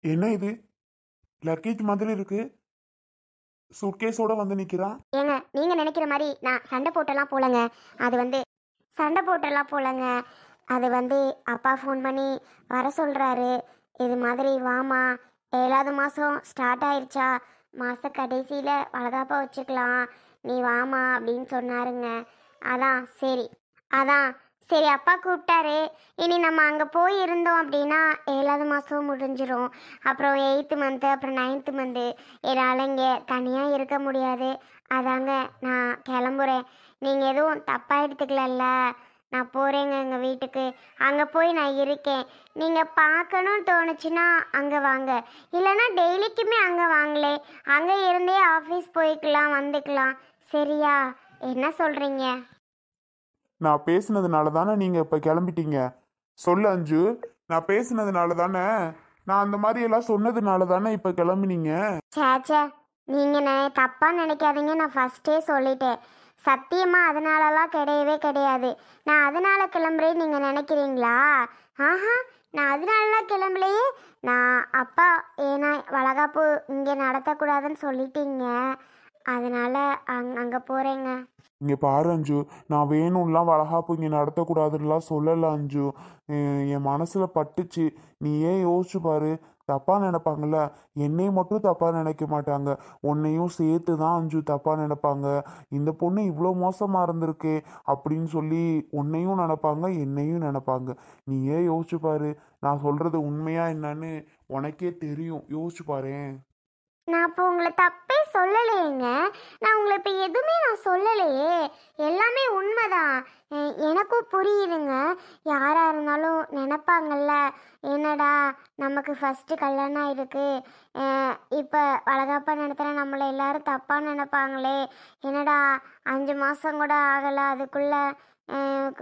என்ன இது? லக்கேஜ் மாதிரி இருக்கு. சூட்கேஸோட வந்து நிக்கிறான். ஏங்க நீங்க நினைக்கிற மாதிரி நான் சண்டை போட்டெல்லாம் போலங்க. அது வந்து சண்டை போட்டெல்லாம் போலங்க. அது வந்து அப்பா ஃபோன் பண்ணி வர சொல்றாரு. இது மாதிரி வாமா, 7வது மாதம் ஸ்டார்ட் ஆயிருச்சா, மாத கடைசியில் வளகாப்பா வச்சுக்கலாம், நீ வாமா அப்படின்னு சொன்னாருங்க. அதான் சரி. அதான் சரி, அப்பா கூப்பிட்டாரு. இனி நம்ம அங்கே போய் இருந்தோம் அப்படின்னா 7வது மாதம் முடிஞ்சிரும். அப்புறம் 8th மந்த்து, அப்புறம் 9th மந்த்து. என்னால் இங்கே தனியாக இருக்க முடியாது. அதாங்க நான் கிளம்புறேன். நீங்கள் எதுவும் தப்பாக எடுத்துக்கலல்ல? நான் போகிறேங்க எங்கள் வீட்டுக்கு. அங்கே போய் நான் இருக்கேன். நீங்கள் பார்க்கணும்னு தோணுச்சுன்னா அங்கே வாங்க, இல்லைன்னா டெய்லிக்குமே அங்கே வாங்களே. அங்கே இருந்தே ஆஃபீஸ் போய்க்கலாம், வந்துக்கலாம். சரியா? என்ன சொல்கிறீங்க? நான் பேசுனதுனால தானே நீங்க இப்ப கிளம்பிட்டீங்க. சொல்லு அஞ்சு. நான் பேசுனதுனால தானே, நான் அந்த மாதிரி எல்லாம் சொன்னதுனால தானே இப்ப கிளம்புனீங்க. சேச்சே, நீங்கள் தப்பாக நினைக்காதீங்க. நான் ஃபஸ்ட்டே சொல்லிட்டேன். சத்தியமாக அதனாலலாம் கிடையவே கிடையாது. நான் அதனால கிளம்புறேன்னு நீங்கள் நினைக்கிறீங்களா? ஆஹா, நான் அதனாலலாம் கிளம்பலையே. நான் அப்பா ஏன்னா வளகாப்பு இங்கே நடத்தக்கூடாதுன்னு சொல்லிட்டீங்க. அதனால அங்கே போகிறேங்க. இங்க பாரு அஞ்சு, நான் வேணும்லாம் வளகாப்பு இங்க நடத்தக்கூடாதுன்னுலாம் சொல்லல அஞ்சு. என் மனசுல பட்டுச்சு. நீ ஏன் யோசிச்சு பாரு. தப்பா நினைப்பாங்கல்ல. என்னையும் மட்டும் தப்பா நினைக்க மாட்டாங்க, உன்னையும் சேர்த்து தான் அஞ்சு தப்பா நினைப்பாங்க. இந்த பொண்ணு இவ்வளோ மோசமா இருந்திருக்கே அப்படின்னு சொல்லி உன்னையும் நினைப்பாங்க, என்னையும் நினைப்பாங்க. நீ ஏன் யோசிச்சு பாரு. நான் சொல்றது உண்மையா என்னன்னு உனக்கே தெரியும். யோசிச்சு பாரேன். நான் இப்போ உங்களை தப்பே சொல்லலையேங்க. நான் உங்களை இப்போ எதுவுமே நான் சொல்லலையே. எல்லாமே உண்மைதான். எனக்கும் புரியுதுங்க. யாராக இருந்தாலும் நினப்பாங்கல்ல, என்னடா நமக்கு ஃபஸ்ட்டு கல்யாணம் ஆயிருக்கு, இப்போ வளகாப்பா நடத்துகிற நம்மளை எல்லாரும் தப்பாக நினைப்பாங்களே. என்னடா 5 மாதம் கூட ஆகலை, அதுக்குள்ளே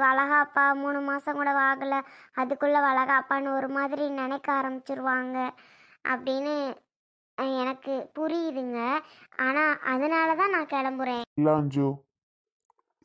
வளகாப்பா 3 மாதம் கூட ஆகலை, அதுக்குள்ளே வளகாப்பான்னு ஒரு மாதிரி நினைக்க ஆரம்பிச்சிருவாங்க அப்படின்னு எனக்கு புரியுதுங்க. ஆனால் அதனால தான் நான் கிளம்புறேன். இல்ல அஞ்சு,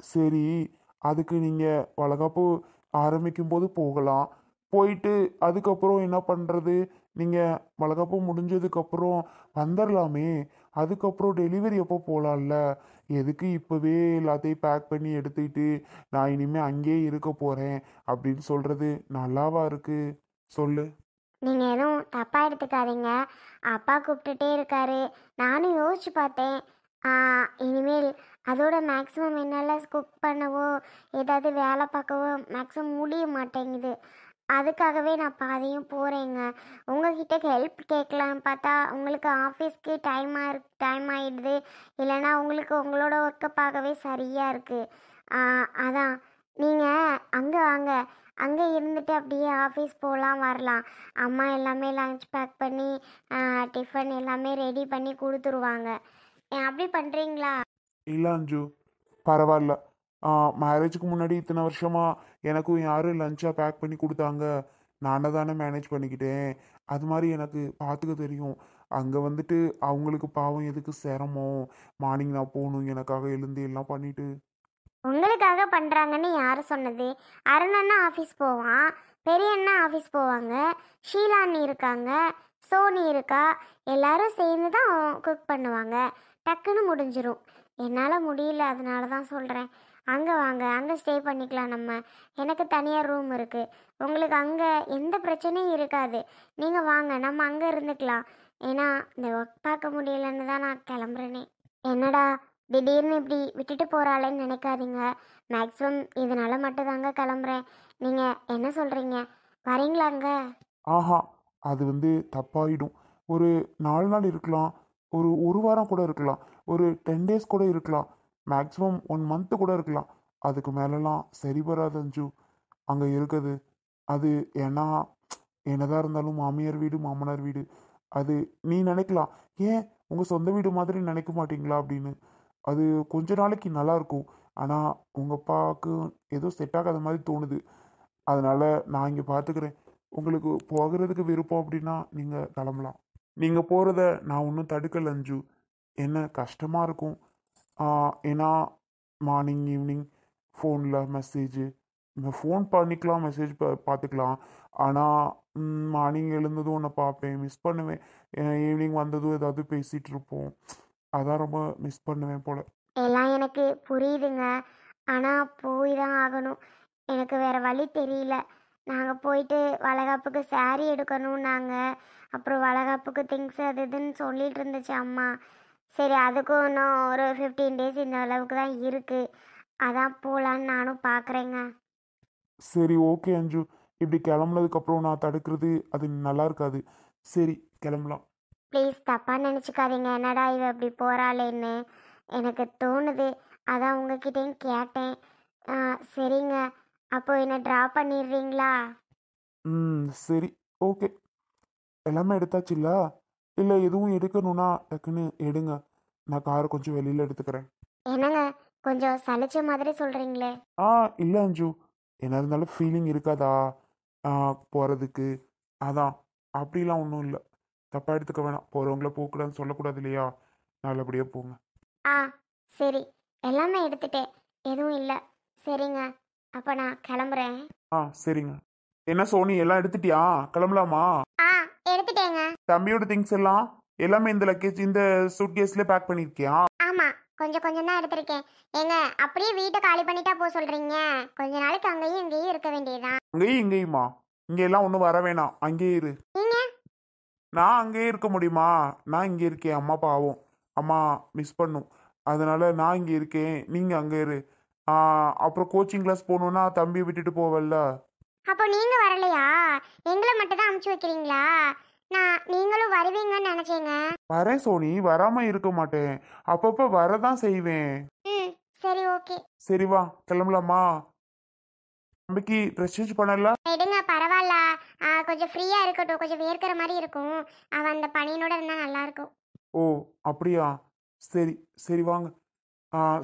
சரி, அதுக்கு நீங்கள் வளகாப்பு ஆரம்பிக்கும் போது போகலாம். போயிட்டு அதுக்கப்புறம் என்ன பண்ணுறது? நீங்கள் வளகாப்பு முடிஞ்சதுக்கப்புறம் வந்துடலாமே. அதுக்கப்புறம் டெலிவரி எப்போ போகலாம்ல? எதுக்கு இப்போவே எல்லாத்தையும் பேக் பண்ணி எடுத்துக்கிட்டு நான் இனிமேல் அங்கேயே இருக்க போகிறேன் அப்படின்னு சொல்கிறது நல்லாவா இருக்கு? சொல்லு. நீங்கள் எதுவும் தப்பாக எடுத்துக்காதீங்க. அப்பா கூப்பிட்டுட்டே இருக்காரு. நானும் யோசிச்சு பார்த்தேன். இனிமேல் அதோட மேக்ஸிமம் என்னால் குக் பண்ணவோ ஏதாவது வேலை பார்க்கவோ மேக்ஸிமம் முடிய மாட்டேங்குது. அதுக்காகவே நான் பாதியும் போகிறேங்க. உங்ககிட்ட ஹெல்ப் கேட்கலான்னு பார்த்தா உங்களுக்கு ஆஃபீஸ்க்கு டைம் ஆகிடுது. இல்லைன்னா உங்களுக்கு உங்களோட ஒர்க்கை பார்க்கவே சரியாக இருக்குது. அதான் நீங்கள் அங்கே வாங்க. அங்கே இருந்துட்டு அப்படியே ஆஃபீஸ் போகலாம், வரலாம். அம்மா எல்லாமே லஞ்ச் பேக் பண்ணி டிஃபன் எல்லாமே ரெடி பண்ணி கொடுத்துருவாங்க. அப்படி பண்ணுறீங்களா? இல்லை அஞ்சு, பரவாயில்ல. மேரேஜுக்கு முன்னாடி இத்தனை வருஷமா எனக்கும் யாரும் லஞ்சா பேக் பண்ணி கொடுத்தாங்க. நானே தானே மேனேஜ் பண்ணிக்கிட்டேன். அது மாதிரி எனக்கு பார்த்துக்க தெரியும். அங்கே வந்துட்டு அவங்களுக்கு பாவம் எதுக்கு சிரமம்? மார்னிங் நான் போகணும் எனக்காக எழுந்து எல்லாம் பண்ணிட்டு. உங்களுக்காக பண்ணுறாங்கன்னு யார் சொன்னது? அருணண்ணா ஆஃபீஸ் போவான், பெரிய அண்ணா ஆஃபீஸ் போவாங்க, ஷீலா அண்ணி இருக்காங்க, சோனி இருக்கா. எல்லாரும் சேர்ந்து தான் குக் பண்ணுவாங்க. டக்குன்னு முடிஞ்சிரும். என்னால் முடியல, அதனால தான் சொல்கிறேன். அங்கே வாங்க, அங்கே ஸ்டே பண்ணிக்கலாம் நம்ம. எனக்கு தனியாக ரூம் இருக்குது. உங்களுக்கு அங்கே எந்த பிரச்சனையும் இருக்காது. நீங்கள் வாங்க, நம்ம அங்கே இருந்துக்கலாம். ஏன்னா இந்த ஒர்க் பார்க்க முடியலன்னு தான் நான் கிளம்புறேனே. என்னடா திடீர்னு இப்படி விட்டுட்டு போகிறாளேன்னு நினைக்காதீங்க. மேக்ஸிமம் இதனால் மட்டும்தாங்க கிளம்புறேன். நீங்கள் என்ன சொல்கிறீங்க? வரீங்களாங்க? ஆஹா, அது வந்து தப்பாயிடும். ஒரு 4 நாள் இருக்கலாம், ஒரு வாரம் கூட இருக்கலாம், ஒரு 10 டேஸ் கூட இருக்கலாம், மேக்ஸிமம் 1 மந்த்து கூட இருக்கலாம். அதுக்கு மேலெல்லாம் சரி வராது அஞ்சு அங்கே இருக்குது. அது ஏன்னா என்னதான் இருந்தாலும் மாமியார் வீடு மாமனார் வீடு. அது நீ நினைக்கலாம், ஏன் உங்கள் சொந்த வீடு மாதிரி நினைக்க மாட்டீங்களா அப்படின்னு. அது கொஞ்ச நாளைக்கு நல்லா இருக்கும். ஆனால் உங்கள் அப்பாவுக்கு ஏதோ செட் ஆகாத மாதிரி தோணுது. அதனால நான் இங்கே பார்த்துக்கிறேன். உங்களுக்கு போகிறதுக்கு விருப்பம் அப்படின்னா நீங்கள் கிளம்பலாம். நீங்கள் போகிறத நான் ஒன்றும் தடுக்கல அஞ்சு. என்ன கஷ்டமாக இருக்கும். ஏன்னா மார்னிங் ஈவினிங் ஃபோனில் மெசேஜு, ஃபோன் பண்ணிக்கலாம், மெசேஜ் பார்த்துக்கலாம். ஆனால் மார்னிங் எழுந்ததும் உன்னை பார்ப்பேன், மிஸ் பண்ணுவேன். ஈவினிங் வந்ததும் ஏதாவது பேசிகிட்டு இருப்போம். அதான் ரொம்ப மிஸ் பண்ணுவேன் போல். எல்லாம் எனக்கு புரியுதுங்க. ஆனால் போய் தான் ஆகணும். எனக்கு வேறு வழி தெரியல. நாங்கள் போயிட்டு வளைகாப்புக்கு saree எடுக்கணும். நாங்கள் அப்புறம் வளைகாப்புக்கு திங்ஸ் அது இதுன்னு சொல்லிட்டு இருந்துச்சு அம்மா. சரி, அதுக்கும் இன்னும் ஒரு 15 டேஸ் இந்த அளவுக்கு தான் இருக்குது. அதான் போகலான்னு நானும் பார்க்குறேங்க. சரி, ஓகே அஞ்சு. இப்படி கிளம்புனதுக்கப்புறம் நான் தடுக்கிறது அது நல்லா இருக்காது. சரி, கிளம்பலாம். ப்ளீஸ் தப்பாக நினச்சிக்காதீங்க. என்னடா இவ இப்படி போகிறாளேன்னு எனக்கு தோணுது. அதான் உங்ககிட்டயும் கேட்டேன். சரிங்க, அப்போ என்னை ட்ரா பண்ணிடுறீங்களா? சரி, ஓகே. எல்லாமே எடுத்தாச்சுல்ல? இல்லை எதுவும் எடுக்கணும்னா டக்குன்னு எடுங்க. நான் காரை கொஞ்சம் வெளியில் எடுத்துக்கிறேன். என்னங்க கொஞ்சம் சலிச்ச மாதிரி சொல்கிறீங்களே. இல்லை அஞ்சு, என்ன இருந்தாலும் ஃபீலிங் இருக்காதா போகிறதுக்கு? அதான். அப்படிலாம் ஒன்றும் இல்லை. தப்பாக எடுத்துக்க வேணாம். போகிறவங்கள போகக்கூடாதுன்னு சொல்லக்கூடாது இல்லையா? நல்லபடியாக போங்க. ஆ சரி, எல்லாமே எடுத்துட்டேன், எதுவும் இல்லை. சரிங்க, அப்போ நான் கிளம்புறேன். சரிங்க. என்ன சோனி, எல்லாம் எடுத்துட்டியா? கிளம்பலாமா? ஆ எடுத்துட்டேங்க. தம்பியோட திங்ஸ் எல்லாம் எல்லாமே இந்த லக்கேஜ் இந்த சூட்கேஸ்ல பேக் பண்ணிருக்கியா? ஆமாம், கொஞ்சம் கொஞ்சம் தான் எடுத்திருக்கேன். ஏங்க அப்படியே வீட்டை காலி பண்ணிட்டா போக சொல்கிறீங்க? கொஞ்ச நாளைக்கு அங்கேயும் இங்கேயும் இருக்க வேண்டியதுதான். அங்கேயும் இங்கேயுமா? இங்க எல்லாம் ஒன்றும் வர வேணாம், அங்கேயே இரு. நீங்கள் நான் அங்கேயே இருக்க முடியுமா? நான் இங்கே இருக்கேன். அம்மா பாவம், அம்மா மிஸ் பண்ணும். அதனால நான் இங்கே இருக்கேன், நீங்க அங்கே இரு. அப்புறம் கோச்சிங் கிளாஸ் போகணுன்னா தம்பியை விட்டுட்டு போவல்ல. அப்போ நீங்கள் வரலையா? எங்களை மட்டும் தான் அமுச்சு வைக்கிறீங்களா? நான் நீங்களும் வருவீங்கன்னு நினச்சேங்க. வரேன் சோனி, வராம இருக்க மாட்டேன். அப்பப்போ வரதான் செய்வேன். ம் சரி, ஓகே. சரி வா, கிளம்பலாமா? தம்பிக்கு ட்ரெஸ் சேஞ்ச் பண்ணல? எடுங்க, பரவாயில்ல. கொஞ்சம் ஃப்ரீயாக இருக்கட்டும், கொஞ்சம் வேர்க்கிற மாதிரி இருக்கும். அவன் அந்த பனியனோட இருந்தால் நல்லாயிருக்கும். ஓ, அப்படியா? சரி சரி, வாங்க.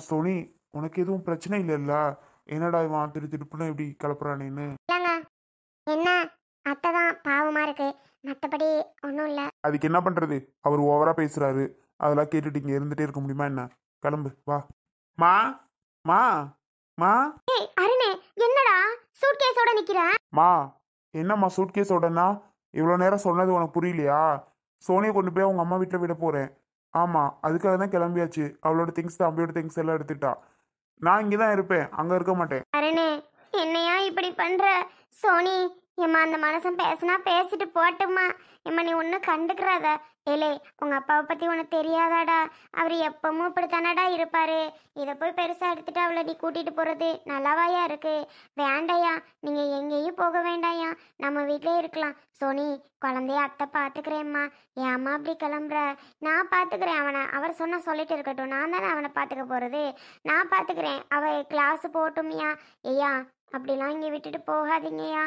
சோனி, உனக்கு எதுவும் பிரச்சனை இல்லைல்ல? என்னடா இவன் திருப்புன்னு இப்படி கிளப்புறானேன்னு? இல்லைங்க, என்ன அத்தை தான் பாவமாக இருக்கு, மற்றபடி ஒன்றும் இல்லை. அதுக்கு என்ன பண்றது? அவர் ஓவரா பேசுறாரு. அதெல்லாம் கேட்டுட்டு இங்க இருந்துட்டே இருக்க முடியுமா என்ன? கிளம்பு வா. மா மா மா ஏய் அருணே, என்னடா சூட்கேஸோட நிக்கிற? மா என்னம்மா சூட்கேஸோடனா? இவ்வளோ நேரம் சொன்னது உனக்கு புரியலையா? சோனியை கொண்டு போய் அவங்க அம்மா வீட்டில் விட போறேன். ஆமா, அதுக்காக தான் கிளம்பியாச்சு. அவளோட திங்ஸ் தம்பியோட திங்ஸ் எல்லாம் எடுத்துட்டா. நான் இங்கே தான் இருப்பேன், அங்கே இருக்க மாட்டேன். அருணே, என்னையா இப்படி பண்ற? சோனி, ஏம்மா அந்த மனுஷன் பேசினா பேசிட்டு போட்டுமா. ஏம்மா நீ ஒன்றும் கண்டுக்கிறாத. ஏலே, உங்க அப்பாவை பத்தி உனக்கு தெரியாதாடா? அவர் எப்பவும் இப்படித்தானடா இருப்பாரு. இதை போய் பெருசா எடுத்துட்டு அவளை நீ கூட்டிட்டு போறது நல்லாவாயா இருக்கு? வேண்டாயா, நீங்க எங்கேயும் போக வேண்டாயா, நம்ம வீட்டிலே இருக்கலாம். சோனி, குழந்தைய அத்தை பாத்துக்கிறேம்மா. ஏம்மா அப்படி கிளம்புற? நான் பாத்துக்கிறேன் அவனை. அவர் சொன்னா சொல்லிட்டு இருக்கட்டும், நான் தானே அவனை பாத்துக்க போறது. நான் பாத்துக்கிறேன். அவ கிளாஸ் போட்டுமியா? ஐயா, அப்படிலாம் இங்கே விட்டுட்டு போகாதீங்கய்யா.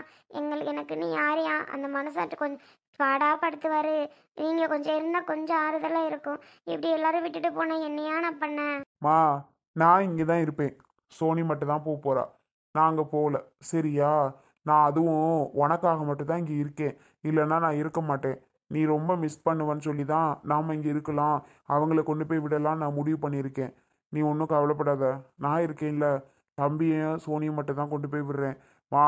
எனக்குன்னு யாரையா அந்த மனசாட்டு கொஞ்சம் பாடாப்படுத்துவாரு. நீங்கள் கொஞ்சம் இருந்தால் கொஞ்சம் ஆறுதலாக இருக்கும். இப்படி எல்லாரும் விட்டுட்டு போனால் என்னையா நான் பண்ணேன்? மா, நான் இங்கே தான் இருப்பேன். சோனி மட்டும் தான் போக போறா. நான் அங்கே போகல, சரியா? நான் அதுவும் உனக்காக மட்டும் தான் இங்கே இருக்கேன். இல்லைன்னா நான் இருக்க மாட்டேன். நீ ரொம்ப மிஸ் பண்ணுவேன்னு சொல்லி தான் நாம் இங்கே இருக்கலாம், அவங்கள கொண்டு போய் விடலாம் நான் முடிவு பண்ணியிருக்கேன். நீ ஒன்றும் கவலைப்படாத, நான் இருக்கேன்ல. தம்பியையும் சோனியும் மட்டும் தான் கொண்டு போய் விடுறேன். மா,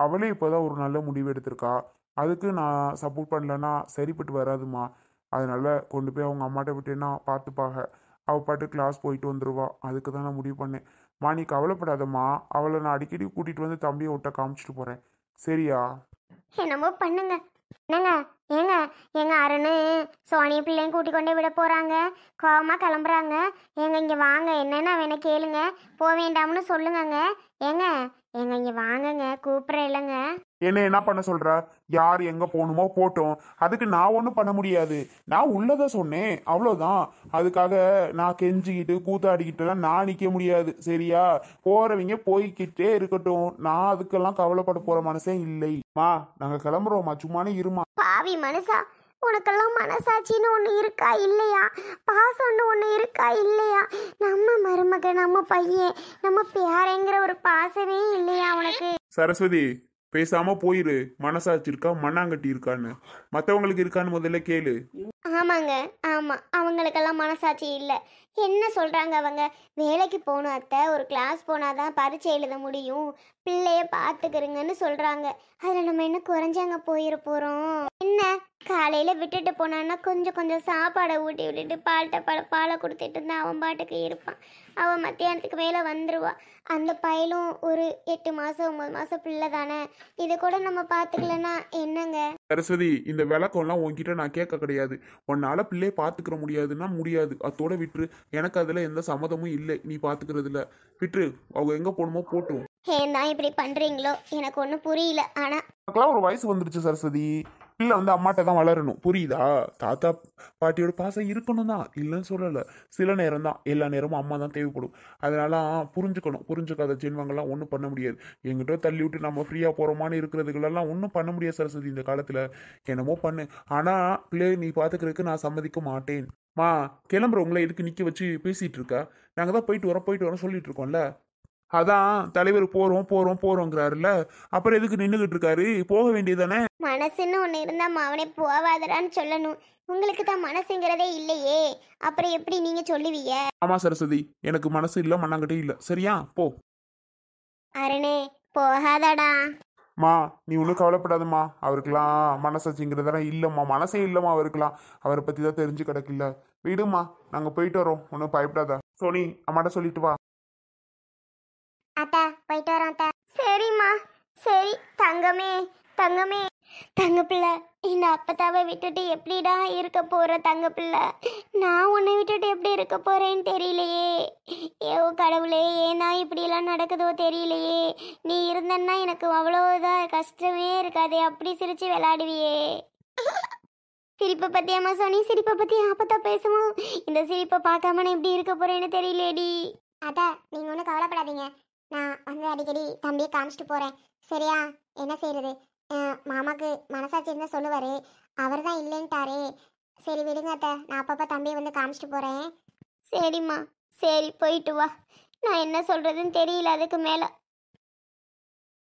அவளே இப்போதான் ஒரு நல்ல முடிவு எடுத்திருக்கா. அதுக்கு நான் சப்போர்ட் பண்ணலன்னா சரிப்பட்டு வராதுமா. அதனால கொண்டு போய் அவங்க அம்மாட்ட விட்டேன்னா பார்த்துப்பாங்க. அவள் பாட்டு கிளாஸ் போயிட்டு வந்துடுவா. அதுக்கு தான் நான் முடிவு பண்ணேன். மா, நீ கவலைப்படாதம்மா. அவளை நான் அடிக்கடி கூட்டிகிட்டு வந்து தம்பியை விட்ட காமிச்சிட்டு போகிறேன், சரியா? என்னமோ பண்ணுங்க. என்னங்க, ஏங்க எங்க அருணு சோனிய பிள்ளையும் கூட்டி கொண்டே விட போறாங்க. கோவமா கிளம்புறாங்க. ஏங்க இங்க வாங்க, என்னன்னா வேணா கேளுங்க. போக வேண்டாம்னு சொல்லுங்கங்க. ஏங்க ஏங்க இங்க வாங்கங்க, கூப்பிட்றேன் இல்லைங்க. என்ன பண்ண சொல்ற? யார் எங்க போகணுமோ போட்டோம். அதுக்கு நான் ஒன்றும் பண்ண முடியாது. நான் உள்ளதை சொன்னேன், அவ்வளோதான். அதுக்காக நான் கெஞ்சிக்கிட்டு கூத்தாடிக்கிட்டுலாம் நான் நிற்க முடியாது, சரியா? போறவங்க போய்கிட்டே இருக்கட்டும். நான் அதுக்கெல்லாம் கவலைப்பட போற மனசே இல்லை. மா, நாங்க கிளம்புறோம்மா, சும்மானே இருமா. பாவி மனசா, உனக்கெல்லாம் மனசாட்சின்னு ஒன்று இருக்கா இல்லையா? பாசம்னு ஒன்று இருக்கா இல்லையா? நம்ம மருமக, நம்ம பையன், நம்ம பேரங்கிற ஒரு பாசமே இல்லையா உனக்கு? சரஸ்வதி, பேசாம போயிரு. மனசாட்சி இருக்கா, மண்ணாங்கட்டி இருக்கான்னு மற்றவங்களுக்கு இருக்கான்னு முதல்ல கேளு. ஆமாங்க. ஆமாம், அவங்களுக்கெல்லாம் மனசாட்சி இல்லை. என்ன சொல்கிறாங்க அவங்க? வேலைக்கு போகணும் அத்தை, ஒரு கிளாஸ் போனால் தான் பரீட்சை எழுத முடியும், பிள்ளைய பார்த்துக்கிறங்கன்னு சொல்கிறாங்க. அதில் நம்ம என்ன குறைஞ்சாங்க போயிட போகிறோம்? என்ன, காலையில் விட்டுட்டு போனான்னா கொஞ்சம் கொஞ்சம் சாப்பாடை ஊட்டி விட்டுட்டு பாலை கொடுத்துட்டு இருந்தா அவன் பாட்டுக்கு இருப்பான். அவன் மத்தியானத்துக்கு மேலே வந்துடுவா. அந்த பையலும் ஒரு 8 மாதம் 9 மாதம் பிள்ளை தானே, இதை கூட நம்ம பார்த்துக்கலன்னா என்னங்க? சரஸ்வதி, இந்த விளக்கம்லாம் உன்கிட்ட நான் கேட்க கிடையாது. உன்னால பிள்ளைய பார்த்துக்கிற முடியாதுன்னா முடியாது, அதோட விட்டுரு. எனக்கு அதில் எந்த சம்மதமும் இல்லை நீ பார்த்துக்கிறதுல. விட்டுரு, அவங்க எங்கே போகணுமோ போட்டும். ஏன் தான் இப்படி பண்ணுறீங்களோ எனக்கு ஒன்றும் புரியல. ஆனால் எனக்குலாம் ஒரு வயசு வந்துருச்சு சரஸ்வதி. பிள்ளை வந்து அம்மாட்ட தான் வளரணும், புரியுதா? தாத்தா பாட்டியோட பாசம் இருக்கணும் தான், இல்லைன்னு சொல்லலை. சில நேரம் தான், எல்லா நேரமும் அம்மா தான் தேவைப்படும். அதனால புரிஞ்சுக்கணும். புரிஞ்சுக்காத ஜென்மங்கள்லாம் ஒன்றும் பண்ண முடியாது. எங்கிட்ட தள்ளி விட்டு நம்ம ஃப்ரீயாக போகிறோமான்னு இருக்கிறதுகளெல்லாம் ஒன்றும் பண்ண முடியாது சரஸ்வதி. இந்த காலத்தில் என்னமோ பண்ணு, ஆனால் பிள்ளைய நீ பார்த்துக்கிறதுக்கு நான் சம்மதிக்க மாட்டேன். மா, கிளம்புற உங்களை எதுக்கு நிற்க வச்சு பேசிகிட்டு இருக்கா? நாங்கள் தான் போயிட்டு வரோம் சொல்லிட்டு இருக்கோம்ல. அதான் தலைவர் போகிறோம் போகிறோம் போகிறோங்கிறாருல்ல, அப்புறம் எதுக்கு நின்றுக்கிட்டு இருக்காரு? போக வேண்டியதானே? மனசுன்னு ஒன்று இருந்தால் அவனே போவாதடான்னு சொல்லணும். உங்களுக்கு தான் மனசுங்கிறதே இல்லையே, அப்புறம் எப்படி நீங்கள் சொல்லுவீங்க? ஆமாம் சரஸ்வதி, எனக்கு மனசு இல்லை, மண்ணாங்கட்டே இல்லை. சரியா, போ. அருணே, போகாதடா. மா, நீ ஒன்றும் கவலைப்படாதம்மா. அவருக்கெல்லாம் மனசாட்சிங்கிறதெல்லாம் இல்லைம்மா, மனசே இல்லைம்மா அவருக்கெல்லாம். அவரை பற்றி தான் தெரிஞ்சு கிடக்கில்ல. விடுமா, நாங்கள் போயிட்டு வரோம், ஒன்றும் பயப்படாத. சோனி, அம்மாட்ட சொல்லிட்டு வா. அத்தா, போயிட்டு வரோம் அத்தா. சரிம்மா, சரி. தங்கமே, தங்கமே, தங்க பிள்ளை, இந்த அப்பத்தாவை விட்டுட்டு எப்படிடா இருக்க போற தங்க பிள்ளை? நான் உன்னை விட்டுட்டு எப்படி இருக்க போறேன்னு தெரியலையே. ஏவோ கடவுளே, ஏன்னா இப்படியெல்லாம் நடக்குதோ தெரியலையே. நீ இருந்தன்னா எனக்கு அவ்வளோதான் கஷ்டமே இருக்காதே, அப்படி சிரிச்சு விளையாடுவியே. சிரிப்பை பத்தியாம்மா சோனி, சிரிப்பை பத்தி அப்பத்தா பேசுவோம். இந்த சிரிப்பை பார்க்காம நான் எப்படி இருக்க போறேன்னு தெரியலேடி. அத்தா, நீங்க ஒன்றும் கவலைப்படாதீங்க. நான் வந்து அடிக்கடி தம்பியை காமிச்சிட்டு போகிறேன், சரியா? என்ன செய்யறது, மாமாக்கு மனசாட்சி இருந்தால் சொல்லுவார், அவர் தான் இல்லைன்ட்டாரே. சரி விடுங்க அத்தை, நான் அப்பப்போ தம்பியை வந்து காமிச்சிட்டு போகிறேன். சரிம்மா, சரி, போயிட்டு வா. நான் என்ன சொல்கிறதுன்னு தெரியல அதுக்கு மேலே.